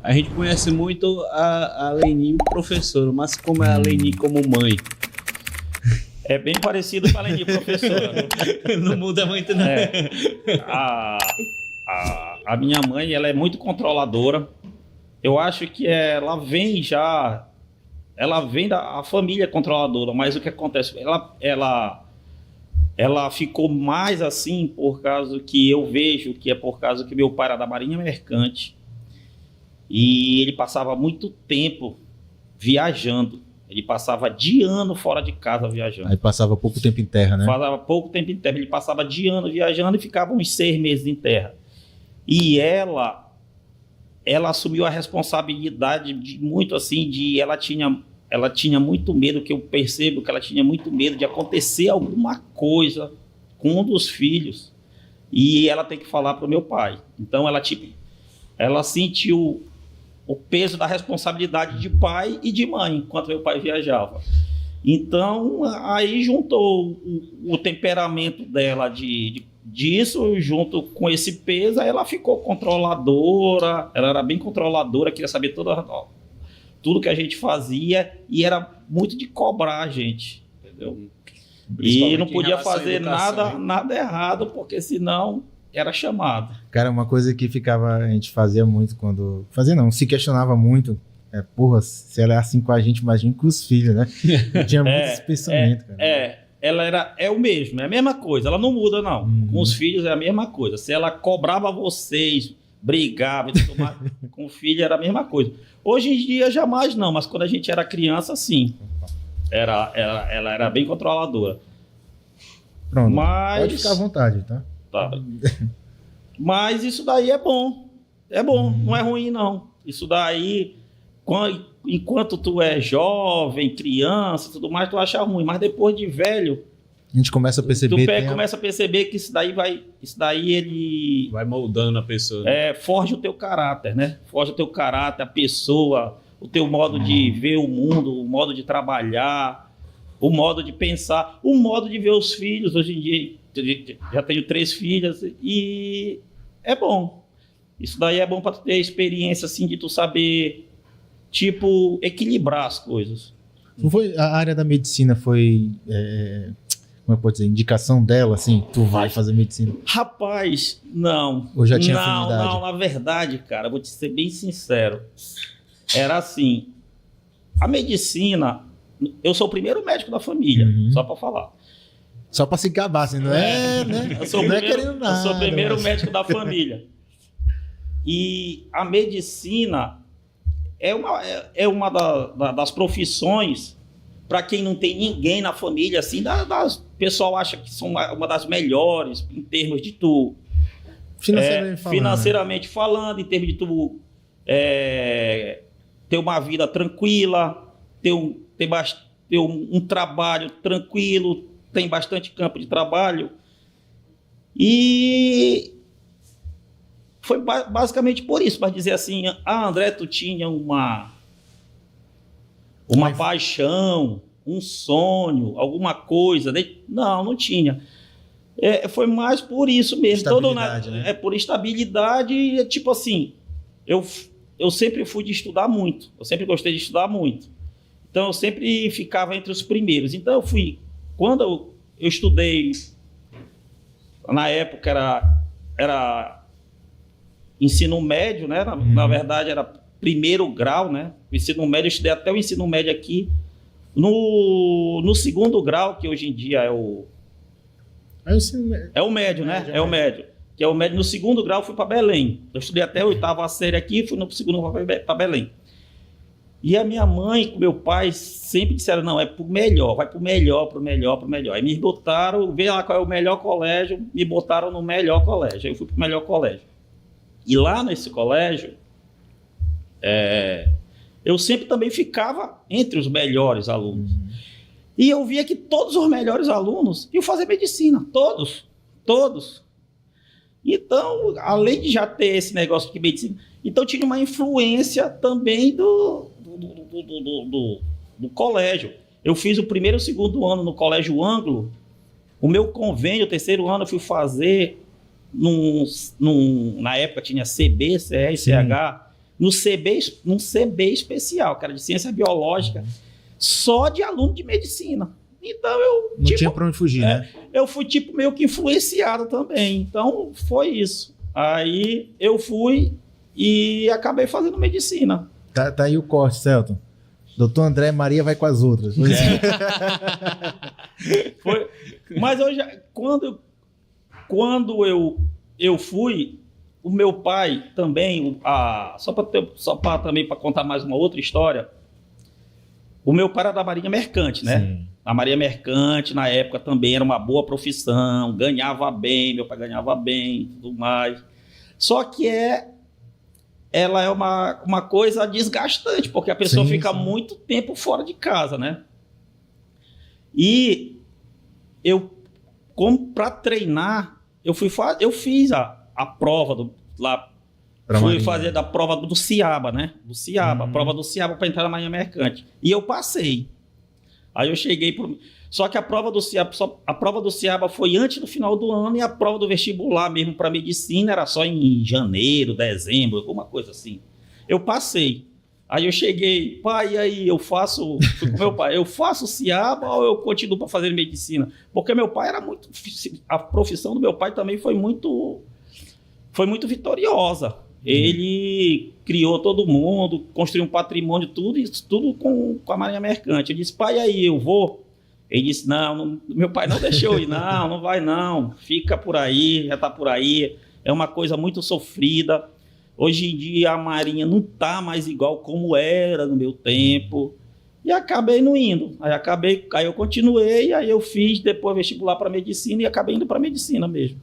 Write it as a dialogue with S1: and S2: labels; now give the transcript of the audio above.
S1: A gente conhece muito a Leni professora, mas como é a Leni como mãe?
S2: É bem parecido com a Leni professora.
S1: Não muda muito, não.
S2: A minha mãe, ela é muito controladora. Eu acho que ela vem da família controladora, mas o que acontece? Ela ficou mais assim por causa que eu vejo que é por causa que meu pai era da Marinha Mercante e ele passava muito tempo viajando. Ele passava de ano fora de casa viajando.
S3: Aí passava pouco tempo em terra, né?
S2: Passava pouco tempo em terra. Ele passava de ano viajando e ficava uns 6 meses em terra. E ela assumiu a responsabilidade de muito assim, ela tinha muito medo, que eu percebo que ela tinha muito medo de acontecer alguma coisa com um dos filhos e ela tem que falar para o meu pai. Então ela sentiu o peso da responsabilidade de pai e de mãe enquanto meu pai viajava. Então aí juntou o temperamento dela disso, junto com esse peso, aí ela ficou controladora, ela era bem controladora, queria saber tudo que a gente fazia e era muito de cobrar a gente, entendeu? E não podia fazer nada errado, porque senão era chamado.
S3: Cara, uma coisa que a gente fazia muito quando... Fazia não, se questionava muito. Porra, se ela é assim com a gente, imagina com os filhos, né? Eu tinha muito esse pensamento, cara.
S2: Ela é o mesmo, é a mesma coisa, ela não muda, não. Com os filhos é a mesma coisa. Se ela cobrava vocês, brigava, com o filho era a mesma coisa. Hoje em dia, jamais não, mas quando a gente era criança, sim. Ela era bem controladora.
S3: Pronto, pode ficar à vontade, tá?
S2: Tá. Mas isso daí é bom. Não é ruim, não. Isso daí, enquanto tu é jovem, criança, tudo mais, tu acha ruim. Mas depois de velho,
S3: a gente começa a perceber.
S2: Começa a perceber que isso daí ele
S1: vai moldando a pessoa.
S2: Forge o teu caráter, né? Forge o teu caráter, a pessoa, o teu modo de ver o mundo, o modo de trabalhar, o modo de pensar, o modo de ver os filhos. Hoje em dia já tenho 3 filhas e é bom. Isso daí é bom para tu ter a experiência assim de tu saber, tipo, equilibrar as coisas.
S3: Não foi a área da medicina, foi como eu posso dizer, indicação dela, assim, tu vai fazer medicina?
S2: Rapaz, não.
S3: Ou já tinha afinidade?
S2: Não, na verdade, cara, vou te ser bem sincero. Era assim, a medicina, eu sou o primeiro médico da família, só para falar.
S3: Só para se acabar, assim, não é, né?
S2: Não é querendo nada. Eu sou o primeiro médico da família. E a medicina é uma das profissões, para quem não tem ninguém na família, assim, o pessoal acha que são uma das melhores em termos de tu... Financeiramente falando, em termos de tu ter uma vida tranquila, ter um trabalho tranquilo, tem bastante campo de trabalho. E foi basicamente por isso, para dizer assim, André, tu tinha uma paixão, um sonho, alguma coisa. Não tinha. Foi mais por isso mesmo.
S3: Né?
S2: Por estabilidade, tipo assim, eu sempre fui de estudar muito, eu sempre gostei de estudar muito. Então eu sempre ficava entre os primeiros. Então quando eu estudei, na época era ensino médio, né? Na verdade era primeiro grau, né? O ensino médio, eu estudei até o ensino médio aqui. No segundo grau, que hoje em dia é o médio, né? É o médio. Que é o médio. No segundo grau, eu fui para Belém. Eu estudei até a 8ª série aqui e fui no segundo para Belém. E a minha mãe e meu pai sempre disseram, não, é pro melhor, vai pro melhor. Aí me botaram, vê lá qual é o melhor colégio, me botaram no melhor colégio. Aí eu fui pro melhor colégio. E lá nesse colégio, eu sempre também ficava entre os melhores alunos. E eu via que todos os melhores alunos iam fazer medicina, todos. Então, além de já ter esse negócio de medicina, então tinha uma influência também do colégio. Eu fiz o primeiro e o segundo ano no Colégio Ângulo. O meu convênio, o terceiro ano, eu fui fazer na época tinha CB, CR, CH, num CB especial, que era de ciência biológica, só de aluno de medicina. Então eu
S3: Não tinha pra onde fugir, né?
S2: eu fui tipo meio que influenciado também. Então foi isso. Aí eu fui e acabei fazendo medicina.
S3: Tá aí o corte, Celton. Doutor André Maria vai com as outras.
S2: Mas quando eu fui, o meu pai também, só para também para contar mais uma outra história, o meu pai era da Marinha Mercante, né?
S3: Sim.
S2: A Marinha Mercante, na época, também era uma boa profissão, ganhava bem, meu pai ganhava bem, tudo mais. Só que ela é uma coisa desgastante, porque a pessoa fica muito tempo fora de casa, né? E eu, como para treinar, eu fiz a prova fui fazer da prova do CIABA, né? Do CIABA, a prova do CIABA para entrar na Marinha Mercante. E eu passei. Aí eu cheguei Só que a prova do CIABA foi antes do final do ano e a prova do vestibular mesmo para medicina era só em janeiro, dezembro, alguma coisa assim. Eu passei. Aí eu cheguei, pai, e aí fui com meu pai, eu faço CIABA ou eu continuo para fazer medicina? Porque meu pai a profissão do meu pai também foi muito vitoriosa. Ele criou todo mundo, construiu um patrimônio, isso tudo com a Marinha Mercante. Eu disse, pai, aí eu vou? Ele disse, não, meu pai não deixou ir, não vai não, fica por aí, já está por aí, é uma coisa muito sofrida. Hoje em dia a Marinha não está mais igual como era no meu tempo. E acabei não indo. Aí eu continuei, aí eu fiz depois vestibular para medicina e acabei indo para medicina mesmo.